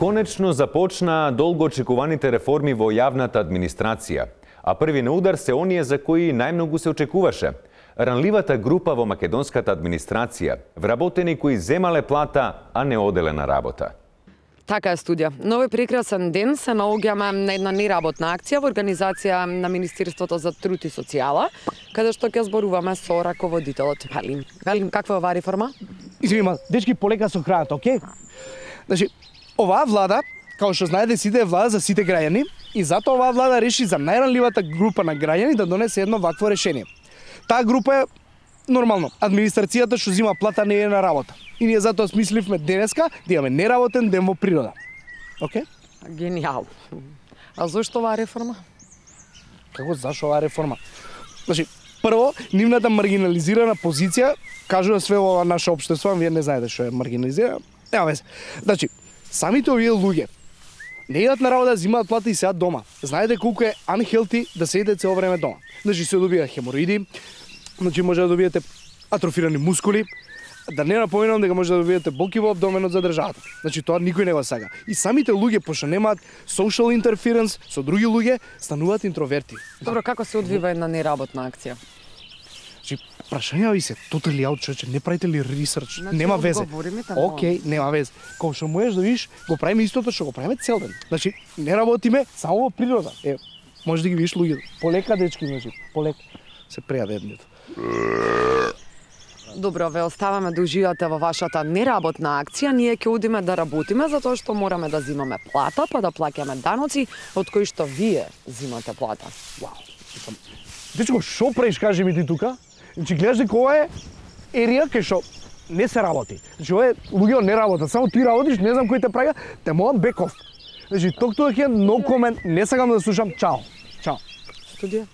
Конечно започнаа долго очекуваните реформи во јавната администрација, а први на удар се оние за кои најмногу се очекуваше. Ранливата група во македонската администрација, вработени кои земале плата, а не оделе на работа. Така е, студија. Но овој прекрасен ден се наоѓаме на една неработна акција во организација на Министерството за труд и социјала, каде што ќе зборуваме со раководителот Велим. Велим, каква е оваа реформа? Извинувам, дечки, полека со храната, окей? Значи, оваа влада, како што знаете, сите е влада за сите граѓани и затоа оваа влада реши за најранливата група на граѓани да донесе едно вакво решение. Таа група е нормално, администрацијата што зима плата не е на работа. И ние затоа смисливме денеска да имаме неработен ден во природа. Окей? Гениално. А зошто оваа реформа? Како зашо оваа реформа? Значи, прво, нивната маргинализирана позиција кажува све во ова наше општество, вие не знаете што е маргинализирана. Нема везе. Значи, самите овие луѓе не идат на работа, зимаат плата и седат дома. Знаете колку е unhealthy да седите цело време дома. Значи се добија хемороиди, значи може да добиете атрофирани мускули, да не напоминам дека може да добиете болки во абдоменот за државата. Значи тоа никој не го сака. И самите луѓе пошто немаат social interference со други луѓе, стануваат интроверти. Добро, како се одвива една неработна акција? Значи, прашања ви се totally out, човече, не правите ли ресерч? Значи, нема везе. Океј, нема везе. Кога што можеш да видиш, го правиме истото што го правиме цел ден. Значи, не работиме само во природа. Може да ги видиш луѓето. Полека, дечки, значи, полека. Се прејаде едното. Добро, ве оставаме да уживате во вашата неработна акција. Ние ќе одиме да работиме затоа што мораме да зимаме плата, па да плаќаме даноци од кои што вие зимате плата. Вау. Дечко, шо правиш, кажи ми ти тука? Значи, гледаш дека ова е ерија кај што не се работи. Значи, ова е луѓе не работат, само ти работиш, не знам кој те праќа, те мојам беков. Значи, ток тоа ќе no comment, не сакам да слушам. Чао. Чао. Студија.